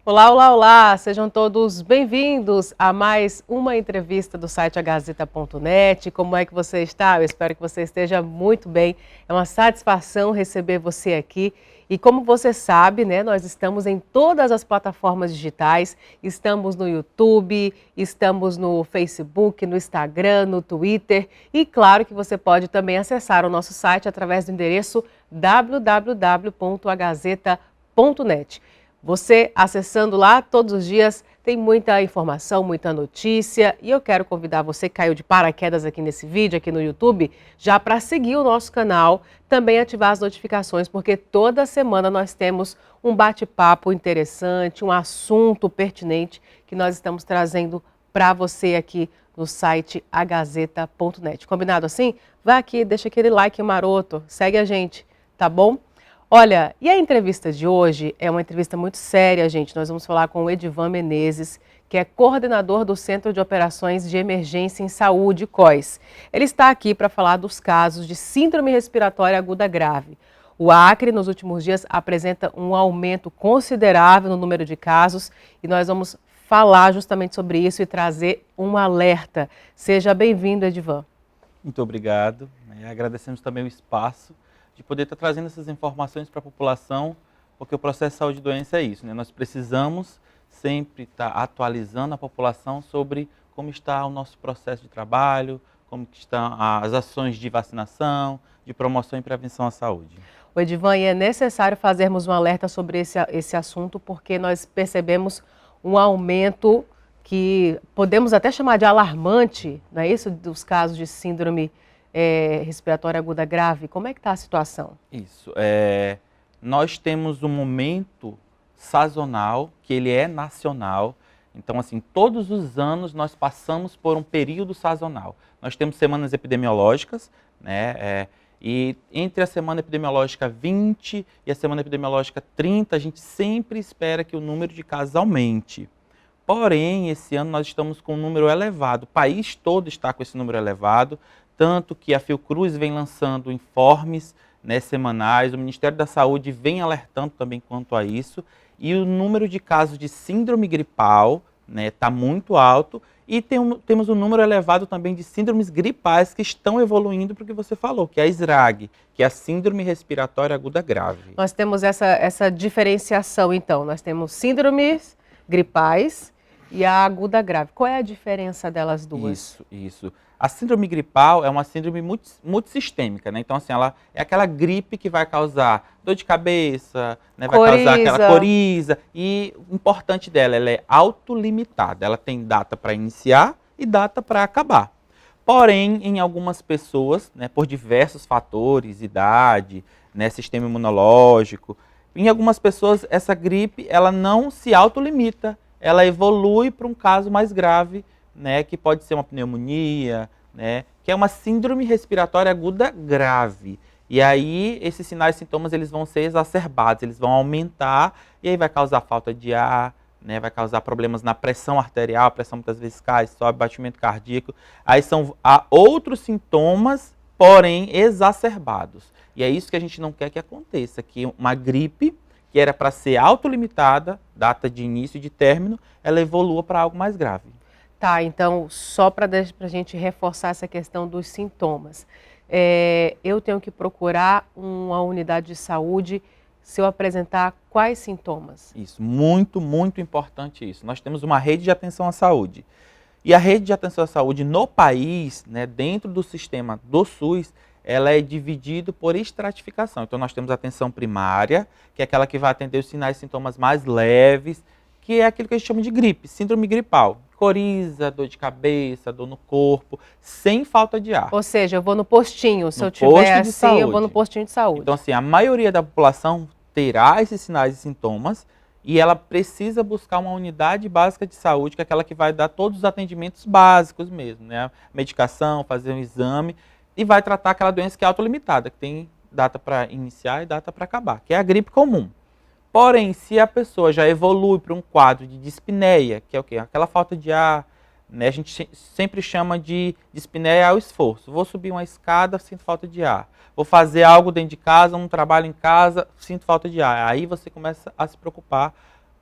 Olá, olá, olá! Sejam todos bem-vindos a mais uma entrevista do site agazeta.net. Como é que você está? Eu espero que você esteja muito bem. É uma satisfação receber você aqui. E como você sabe, né, nós estamos em todas as plataformas digitais. Estamos no YouTube, estamos no Facebook, no Instagram, no Twitter. E claro que você pode também acessar o nosso site através do endereço www.agazeta.net. Você acessando lá todos os dias tem muita informação, muita notícia e eu quero convidar você que caiu de paraquedas aqui nesse vídeo, aqui no YouTube, já para seguir o nosso canal, também ativar as notificações, porque toda semana nós temos um bate-papo interessante, um assunto pertinente que nós estamos trazendo para você aqui no site agazeta.net. Combinado assim? Vai aqui, deixa aquele like maroto, segue a gente, tá bom? Olha, e a entrevista de hoje é uma entrevista muito séria, gente. Nós vamos falar com o Edivan Menezes, que é coordenador do Centro de Operações de Emergência em Saúde, COES. Ele está aqui para falar dos casos de síndrome respiratória aguda grave. O Acre, nos últimos dias, apresenta um aumento considerável no número de casos e nós vamos falar justamente sobre isso e trazer um alerta. Seja bem-vindo, Edivan. Muito obrigado. Agradecemos também o espaço de poder estar trazendo essas informações para a população, porque o processo de saúde e doença é isso, né? Nós precisamos sempre estar atualizando a população sobre como está o nosso processo de trabalho, como que estão as ações de vacinação, de promoção e prevenção à saúde. O Edivan, e é necessário fazermos um alerta sobre esse assunto, porque nós percebemos um aumento que podemos até chamar de alarmante, não é isso, dos casos de síndrome respiratória aguda grave. Como é que está a situação? Isso. Nós temos um momento sazonal, que ele é nacional. Então, assim, todos os anos nós passamos por um período sazonal. Nós temos semanas epidemiológicas, né? E entre a semana epidemiológica 20 e a semana epidemiológica 30, a gente sempre espera que o número de casos aumente. Porém, esse ano nós estamos com um número elevado. O país todo está com esse número elevado, tanto que a Fiocruz vem lançando informes, né, semanais, o Ministério da Saúde vem alertando também quanto a isso, e o número de casos de síndrome gripal está muito alto, e temos um número elevado também de síndromes gripais que estão evoluindo para o que você falou, que é a SRAG, que é a Síndrome Respiratória Aguda Grave. Nós temos essa diferenciação, então. Nós temos síndromes gripais e a aguda grave. Qual é a diferença delas duas? Isso. A síndrome gripal é uma síndrome multissistêmica, né? Então, assim, ela é aquela gripe que vai causar dor de cabeça, né? Vai causar aquela coriza. E o importante dela, ela é autolimitada. Ela tem data para iniciar e data para acabar. Porém, em algumas pessoas, né, por diversos fatores, idade, né, sistema imunológico, em algumas pessoas essa gripe ela não se autolimita, ela evolui para um caso mais grave, né, que pode ser uma pneumonia, né, que é uma síndrome respiratória aguda grave. E aí esses sinais e sintomas eles vão ser exacerbados, eles vão aumentar e aí vai causar falta de ar, né, vai causar problemas na pressão arterial, a pressão muitas vezes cai, sobe, batimento cardíaco. Aí há outros sintomas, porém exacerbados. E é isso que a gente não quer que aconteça, que uma gripe que era para ser autolimitada, data de início e de término, ela evolua para algo mais grave. Tá, então, só para a gente reforçar essa questão dos sintomas. Eu tenho que procurar uma unidade de saúde se eu apresentar quais sintomas? Isso, muito, muito importante isso. Nós temos uma rede de atenção à saúde. E a rede de atenção à saúde no país, né, dentro do sistema do SUS, ela é dividida por estratificação. Então, nós temos a atenção primária, que é aquela que vai atender os sinais e sintomas mais leves, que é aquilo que a gente chama de gripe, síndrome gripal. Coriza, dor de cabeça, dor no corpo, sem falta de ar. Ou seja, eu vou no postinho, se eu tiver assim, eu vou no postinho de saúde. Então, assim, a maioria da população terá esses sinais e sintomas e ela precisa buscar uma unidade básica de saúde, que é aquela que vai dar todos os atendimentos básicos mesmo, né? Medicação, fazer um exame e vai tratar aquela doença que é autolimitada, que tem data para iniciar e data para acabar, que é a gripe comum. Porém, se a pessoa já evolui para um quadro de dispneia, que é o quê? Aquela falta de ar, né? A gente sempre chama de dispneia ao esforço. Vou subir uma escada, sinto falta de ar. Vou fazer algo dentro de casa, um trabalho em casa, sinto falta de ar. Aí você começa a se preocupar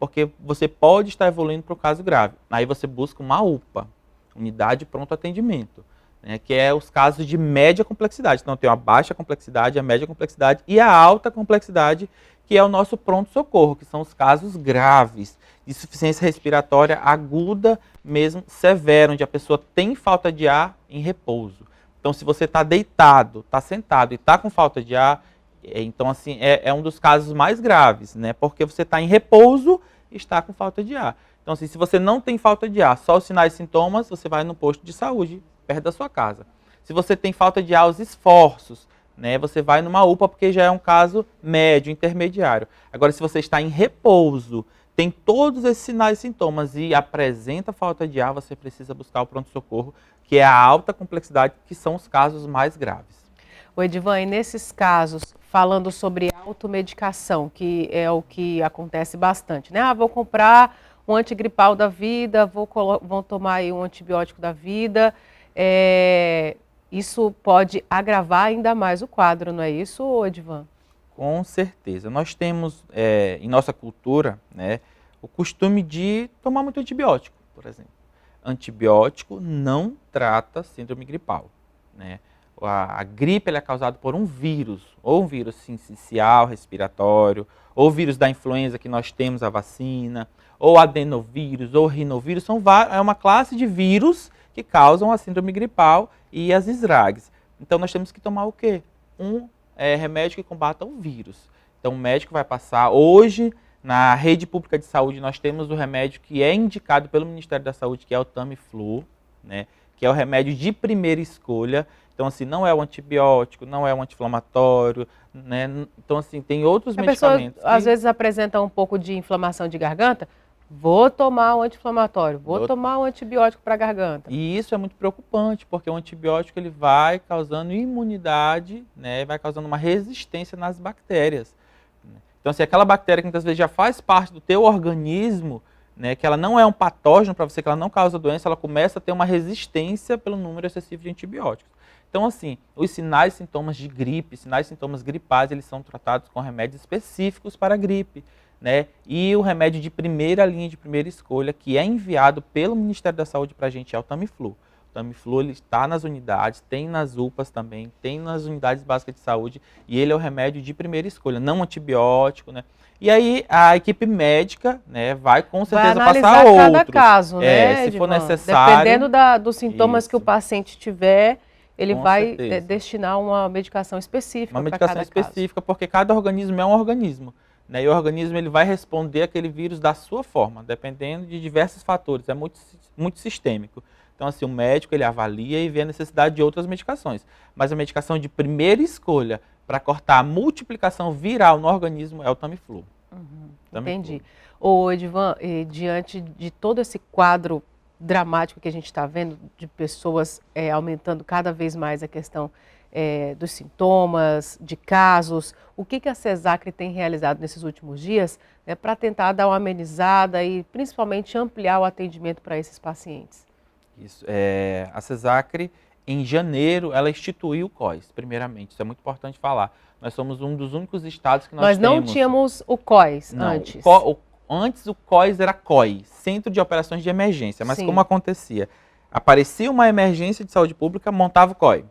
porque você pode estar evoluindo para o caso grave. Aí você busca uma UPA, Unidade de Pronto Atendimento, né, que é os casos de média complexidade. Então tem a baixa complexidade, a média complexidade e a alta complexidade, que é o nosso pronto-socorro, que são os casos graves, de insuficiência respiratória aguda, mesmo severa, onde a pessoa tem falta de ar em repouso. Então se você está deitado, está sentado e está com falta de ar, então assim, é um dos casos mais graves, né, porque você está em repouso e está com falta de ar. Então assim, se você não tem falta de ar, só os sinais e sintomas, você vai no posto de saúde, perto da sua casa. Se você tem falta de ar, os esforços, né, você vai numa UPA porque já é um caso médio, intermediário. Agora, se você está em repouso, tem todos esses sinais e sintomas e apresenta falta de ar, você precisa buscar o pronto-socorro, que é a alta complexidade, que são os casos mais graves. O Edivan, e nesses casos, falando sobre automedicação, que é o que acontece bastante, né? Ah, vou comprar um antigripal da vida, vou tomar aí um antibiótico da vida, isso pode agravar ainda mais o quadro, não é isso, Edivan? Com certeza. Nós temos, em nossa cultura, né, o costume de tomar muito antibiótico, por exemplo. Antibiótico não trata síndrome gripal, né? A gripe ela é causada por um vírus, ou um vírus sincicial, respiratório, ou vírus da influenza que nós temos a vacina, ou adenovírus, ou rinovírus, é uma classe de vírus que causam a síndrome gripal e as SRAGs. Então nós temos que tomar o quê? Um remédio que combata o vírus. Então o médico vai passar, hoje na rede pública de saúde nós temos o remédio que é indicado pelo Ministério da Saúde, que é o Tamiflu, né, que é o remédio de primeira escolha. Então, assim, não é o antibiótico, não é o anti-inflamatório, né? Então, assim, tem outros medicamentos. A pessoa, às vezes, apresenta um pouco de inflamação de garganta, vou tomar um anti-inflamatório, vou tomar um antibiótico para a garganta. E isso é muito preocupante, porque o antibiótico ele vai causando imunidade, né? Vai causando uma resistência nas bactérias. Então, assim, aquela bactéria que muitas vezes já faz parte do teu organismo, né, que ela não é um patógeno para você, que ela não causa doença, ela começa a ter uma resistência pelo número excessivo de antibióticos. Então, assim, os sinais e sintomas de gripe, sinais e sintomas gripais, eles são tratados com remédios específicos para a gripe, né? E o remédio de primeira linha, de primeira escolha, que é enviado pelo Ministério da Saúde para a gente, é o Tamiflu. O Tamiflu ele está nas unidades, tem nas UPAs também, tem nas unidades básicas de saúde, e ele é o remédio de primeira escolha, não antibiótico, né? E aí a equipe médica, né, vai com certeza passar outros. Cada caso, né, se for necessário. Dependendo dos sintomas que o paciente tiver, ele vai destinar uma medicação específica. Uma medicação específica, porque cada organismo é um organismo, né? E o organismo ele vai responder aquele vírus da sua forma, dependendo de diversos fatores, é muito sistêmico. Então, assim, o médico ele avalia e vê a necessidade de outras medicações. Mas a medicação de primeira escolha para cortar a multiplicação viral no organismo é o Tamiflu. Entendi. Ô, Edivan, diante de todo esse quadro dramático que a gente está vendo, de pessoas aumentando cada vez mais a questão dos sintomas, de casos, o que a CESACRE tem realizado nesses últimos dias para tentar dar uma amenizada e principalmente ampliar o atendimento para esses pacientes? Isso. A CESACRE, em janeiro, ela instituiu o COIS, primeiramente. Isso é muito importante falar. Nós somos um dos únicos estados que nós temos... Nós não tínhamos o COIS antes. Antes o COIS era COI, Centro de Operações de Emergência. Mas como acontecia? Aparecia uma emergência de saúde pública, montava o COI.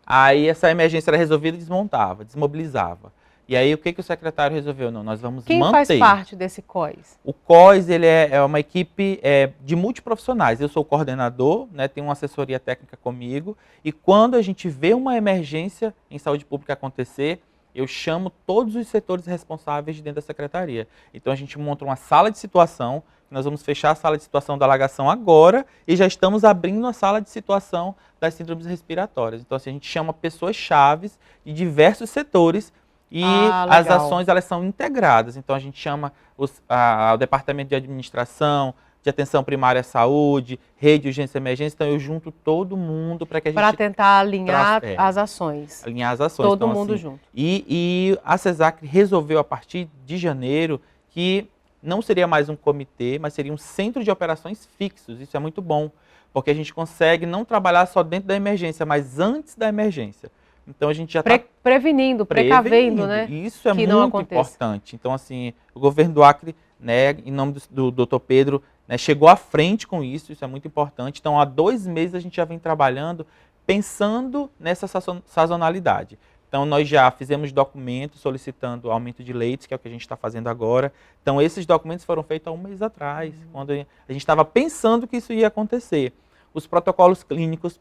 Aí essa emergência era resolvida e desmontava, desmobilizava. E aí o que o secretário resolveu? Não, nós vamos manter. Quem faz parte desse COIS? O COIS ele é uma equipe de multiprofissionais. Eu sou o coordenador, né, tenho uma assessoria técnica comigo. E quando a gente vê uma emergência em saúde pública acontecer, eu chamo todos os setores responsáveis de dentro da secretaria. Então a gente monta uma sala de situação, nós vamos fechar a sala de situação da alagação agora e já estamos abrindo a sala de situação das síndromes respiratórias. Então assim, a gente chama pessoas-chave de diversos setores e as ações elas são integradas. Então a gente chama o departamento de administração, de atenção primária à saúde, rede de urgência e emergência, então eu junto todo mundo para que a gente... Para tentar alinhar as ações. Alinhar as ações. Todo mundo junto. E a CESACRE resolveu a partir de janeiro que não seria mais um comitê, mas seria um centro de operações fixos. Isso é muito bom, porque a gente consegue não trabalhar só dentro da emergência, mas antes da emergência. Então a gente já está prevenindo, precavendo, né? Isso é muito importante. Então assim, o governo do Acre né, em nome do Dr. Pedro, né, chegou à frente com isso é muito importante. Então, há 2 meses a gente já vem trabalhando, pensando nessa sazonalidade. Então, nós já fizemos documentos solicitando aumento de leitos, que é o que a gente está fazendo agora. Então, esses documentos foram feitos há 1 mês atrás, quando a gente estava pensando que isso ia acontecer. Os protocolos clínicos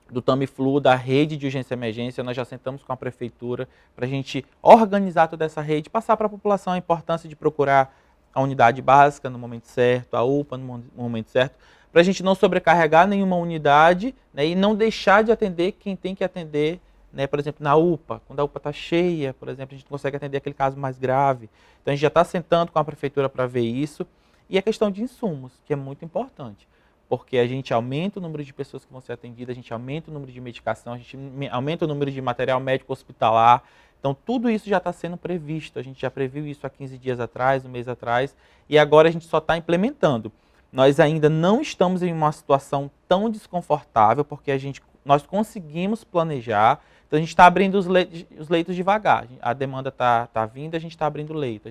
do Tamiflu, da rede de urgência e emergência, nós já sentamos com a prefeitura para a gente organizar toda essa rede, passar para a população a importância de procurar a unidade básica no momento certo, a UPA no momento certo, para a gente não sobrecarregar nenhuma unidade, né, e não deixar de atender quem tem que atender, né, por exemplo, na UPA. Quando a UPA está cheia, por exemplo, a gente não consegue atender aquele caso mais grave. Então a gente já está sentando com a prefeitura para ver isso. E a questão de insumos, que é muito importante, porque a gente aumenta o número de pessoas que vão ser atendidas, a gente aumenta o número de medicação, a gente aumenta o número de material médico hospitalar. Então, tudo isso já está sendo previsto. A gente já previu isso há 15 dias atrás, 1 mês atrás, e agora a gente só está implementando. Nós ainda não estamos em uma situação tão desconfortável, porque nós conseguimos planejar. Então, a gente está abrindo os leitos devagar. A demanda está vindo, a gente está abrindo leito.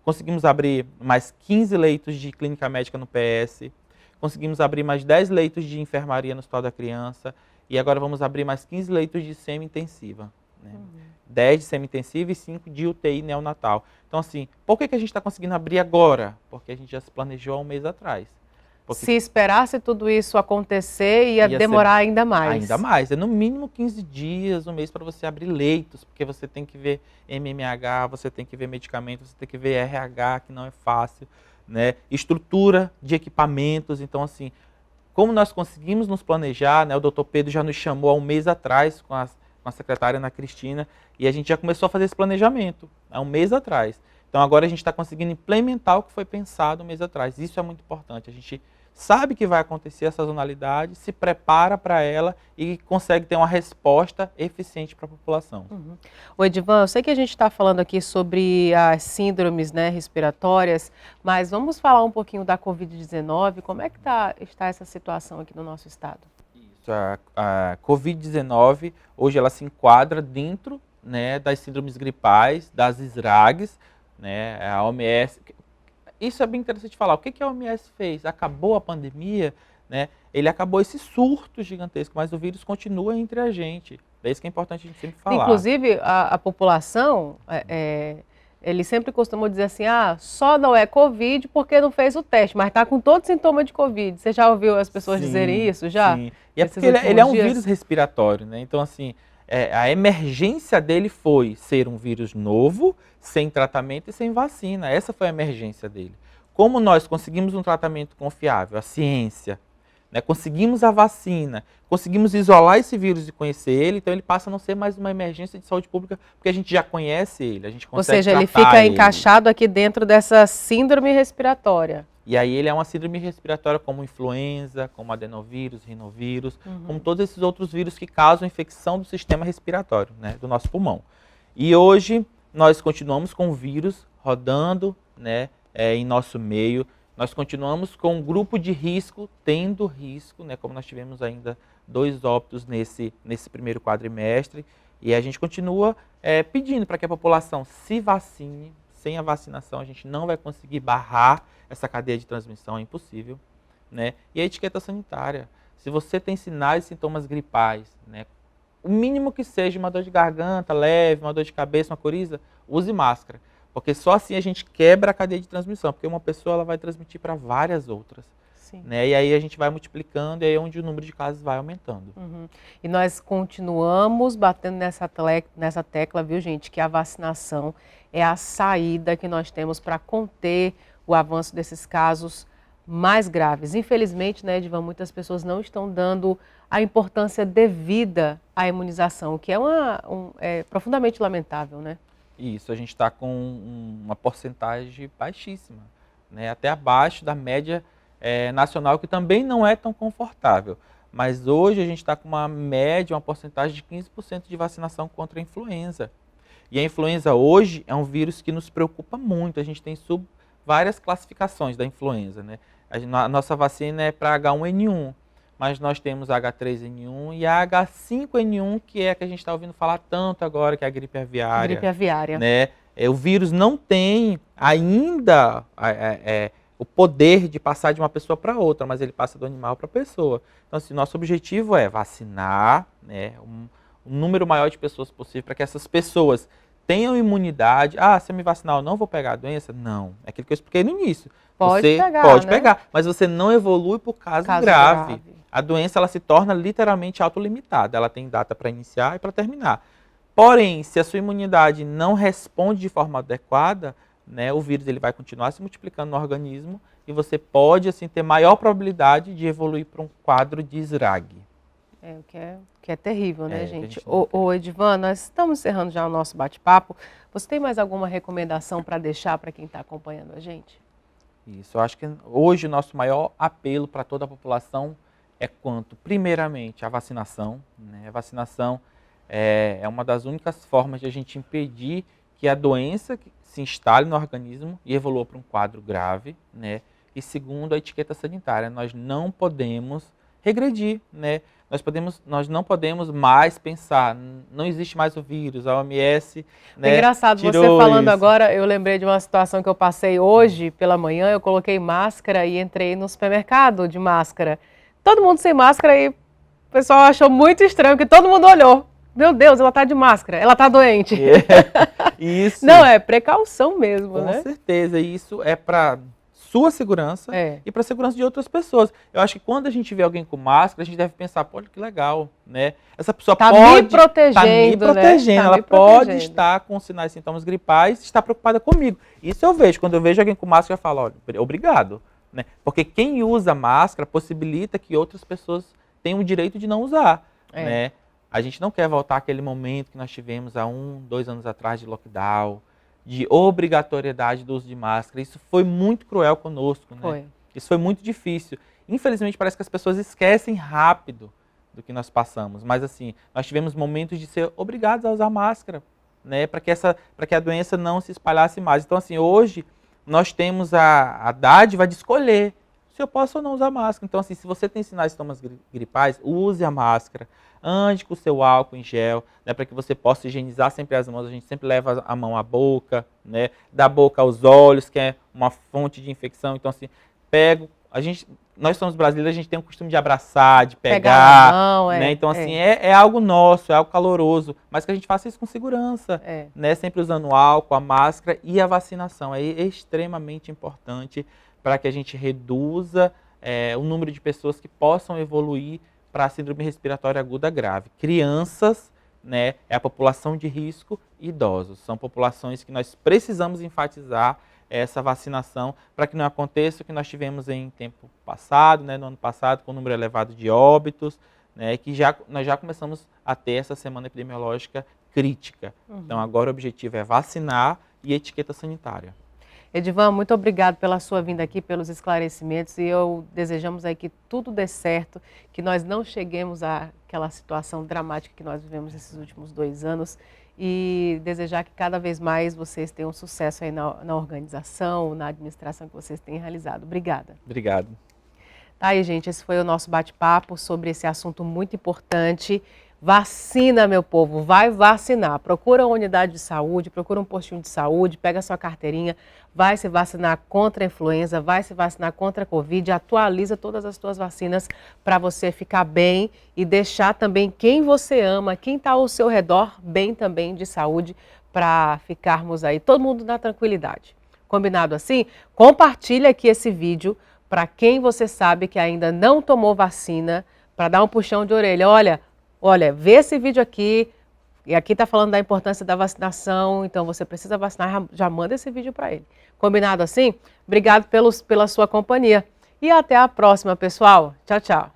Conseguimos abrir mais 15 leitos de clínica médica no PS, conseguimos abrir mais 10 leitos de enfermaria no Hospital da Criança, e agora vamos abrir mais 15 leitos de semi-intensiva. Né? 10 de semi-intensiva e 5 de UTI neonatal. Então, assim, por que a gente está conseguindo abrir agora? Porque a gente já se planejou há 1 mês atrás. Se esperasse tudo isso acontecer, ia demorar ainda mais. Ainda mais. É no mínimo 15 dias, 1 mês para você abrir leitos, porque você tem que ver MMH, você tem que ver medicamentos, você tem que ver RH, que não é fácil, né? Estrutura de equipamentos. Então, assim, como nós conseguimos nos planejar, né? O doutor Pedro já nos chamou há 1 mês atrás com a secretária Ana Cristina, e a gente já começou a fazer esse planejamento há 1 mês atrás. Então, agora a gente está conseguindo implementar o que foi pensado 1 mês atrás. Isso é muito importante. A gente sabe que vai acontecer a sazonalidade, se prepara para ela e consegue ter uma resposta eficiente para a população. O Edivan, eu sei que a gente está falando aqui sobre as síndromes, né, respiratórias, mas vamos falar um pouquinho da Covid-19. Como é que está essa situação aqui no nosso estado? Isso, a Covid-19, hoje ela se enquadra dentro, né, das síndromes gripais, das SRAGs, né, a OMS... Isso é bem interessante falar. O que a OMS fez? Acabou a pandemia, né? Ele acabou esse surto gigantesco, mas o vírus continua entre a gente. É isso que é importante a gente sempre falar. Inclusive, a população, eles sempre costumam dizer assim, só não é Covid porque não fez o teste, mas está com todo sintoma de Covid. Você já ouviu as pessoas dizerem isso já? Sim, e é porque ele é um vírus respiratório, né? Então, assim, a emergência dele foi ser um vírus novo, sem tratamento e sem vacina. Essa foi a emergência dele. Como nós conseguimos um tratamento confiável, a ciência, né, conseguimos a vacina, conseguimos isolar esse vírus e conhecer ele, então ele passa a não ser mais uma emergência de saúde pública, porque a gente já conhece ele, a gente consegue tratar ele. Ou seja, ele fica encaixado aqui dentro dessa síndrome respiratória. E aí ele é uma síndrome respiratória como influenza, como adenovírus, rinovírus, como todos esses outros vírus que causam infecção do sistema respiratório, né, do nosso pulmão. E hoje nós continuamos com o vírus rodando, né, em nosso meio. Nós continuamos com um grupo de risco, tendo risco, né, como nós tivemos ainda 2 óbitos nesse primeiro quadrimestre. E a gente continua pedindo para que a população se vacine. Sem a vacinação a gente não vai conseguir barrar essa cadeia de transmissão, é impossível. Né? E a etiqueta sanitária. Se você tem sinais e sintomas gripais, né, o mínimo que seja uma dor de garganta leve, uma dor de cabeça, uma coriza, use máscara. Porque só assim a gente quebra a cadeia de transmissão, porque uma pessoa ela vai transmitir para várias outras. Sim. Né? E aí a gente vai multiplicando e aí é onde o número de casos vai aumentando. E nós continuamos batendo nessa tecla, viu, gente, que a vacinação é a saída que nós temos para conter o avanço desses casos mais graves. Infelizmente, né, Edivan, muitas pessoas não estão dando a importância devida à imunização, o que é profundamente lamentável, né? Isso, a gente está com uma porcentagem baixíssima, né, até abaixo da média nacional, que também não é tão confortável. Mas hoje a gente está com uma média, uma porcentagem de 15% de vacinação contra a influenza. E a influenza hoje é um vírus que nos preocupa muito, a gente tem várias classificações da influenza, né? A nossa vacina é para H1N1, mas nós temos a H3N1 e a H5N1, que é a que a gente está ouvindo falar tanto agora, que é a gripe aviária. Gripe aviária. Né? O vírus não tem ainda o poder de passar de uma pessoa para outra, mas ele passa do animal para a pessoa. Então, assim, nosso objetivo é vacinar, né, um número maior de pessoas possível, para que essas pessoas tenham imunidade. Ah, se eu me vacinar eu não vou pegar a doença? Não, é aquilo que eu expliquei no início. Você pode né? pegar, mas você não evolui por caso grave. A doença ela se torna literalmente autolimitada, ela tem data para iniciar e para terminar. Porém, se a sua imunidade não responde de forma adequada, né, o vírus ele vai continuar se multiplicando no organismo e você pode assim ter maior probabilidade de evoluir para um quadro de Srag. O que é terrível, né, gente? Ô, Edivan, nós estamos encerrando já o nosso bate-papo. Você tem mais alguma recomendação para deixar para quem está acompanhando a gente? Isso, eu acho que hoje o nosso maior apelo para toda a população é quanto, primeiramente, a vacinação. Né? A vacinação é uma das únicas formas de a gente impedir que a doença se instale no organismo e evolua para um quadro grave, né? E segundo, a etiqueta sanitária, nós não podemos regredir, né? Nós não podemos mais pensar, não existe mais o vírus, a OMS, né, engraçado, você falando agora, eu lembrei de uma situação que eu passei hoje pela manhã, eu coloquei máscara e entrei no supermercado de máscara. Todo mundo sem máscara e o pessoal achou muito estranho, que todo mundo olhou. Meu Deus, ela tá de máscara, ela tá doente. Isso. Não, é precaução mesmo, né? Com certeza, isso é para sua segurança e para a segurança de outras pessoas. Eu acho que quando a gente vê alguém com máscara, a gente deve pensar, pô, que legal, né? Essa pessoa tá pode me protegendo, né? Ela pode estar com sinais e sintomas gripais e estar preocupada comigo. Isso eu vejo, quando eu vejo alguém com máscara, eu falo, olha, obrigado. Né? Porque quem usa máscara possibilita que outras pessoas tenham o direito de não usar, né? A gente não quer voltar àquele momento que nós tivemos há 2 anos atrás de lockdown, de obrigatoriedade do uso de máscara. Isso foi muito cruel conosco, né? Isso foi muito difícil. Infelizmente, parece que as pessoas esquecem rápido do que nós passamos. Mas, assim, nós tivemos momentos de ser obrigados a usar máscara, né? Para que a doença não se espalhasse mais. Então, assim, hoje, nós temos a dádiva de escolher se eu posso ou não usar máscara. Então, assim, se você tem sinais de sintomas gripais, use a máscara. Ande com o seu álcool em gel, né, para que você possa higienizar sempre as mãos. A gente sempre leva a mão à boca, né, da boca aos olhos, que é uma fonte de infecção. Então, assim, nós somos brasileiros, a gente tem o costume de abraçar, de pegar, mão, né? Então, assim, é algo nosso, é algo caloroso, mas que a gente faça isso com segurança, né? Sempre usando álcool, a máscara e a vacinação. É extremamente importante para que a gente reduza o número de pessoas que possam evoluir para a síndrome respiratória aguda grave. Crianças, né, é a população de risco, e idosos. São populações que nós precisamos enfatizar essa vacinação para que não aconteça o que nós tivemos em tempo passado, né, no ano passado, com um número elevado de óbitos, né, que nós já começamos a ter essa semana epidemiológica crítica. Então agora o objetivo é vacinar e etiqueta sanitária. Edivan, muito obrigado pela sua vinda aqui, pelos esclarecimentos, e desejamos aí que tudo dê certo, que nós não cheguemos àquela situação dramática que nós vivemos nesses últimos 2 anos, e desejar que cada vez mais vocês tenham sucesso aí na organização, na administração que vocês têm realizado. Obrigada. Obrigado. Tá aí, gente, esse foi o nosso bate-papo sobre esse assunto muito importante. Vacina, meu povo, vai vacinar. Procura uma unidade de saúde, procura um postinho de saúde, pega a sua carteirinha, vai se vacinar contra a influenza, vai se vacinar contra a Covid, atualiza todas as suas vacinas para você ficar bem e deixar também quem você ama, quem está ao seu redor, bem também de saúde, para ficarmos aí todo mundo na tranquilidade. Combinado assim? Compartilha aqui esse vídeo para quem você sabe que ainda não tomou vacina, para dar um puxão de orelha. Olha, vê esse vídeo aqui, e aqui está falando da importância da vacinação, então você precisa vacinar, já manda esse vídeo para ele. Combinado assim? Obrigado pela sua companhia. E até a próxima, pessoal. Tchau, tchau.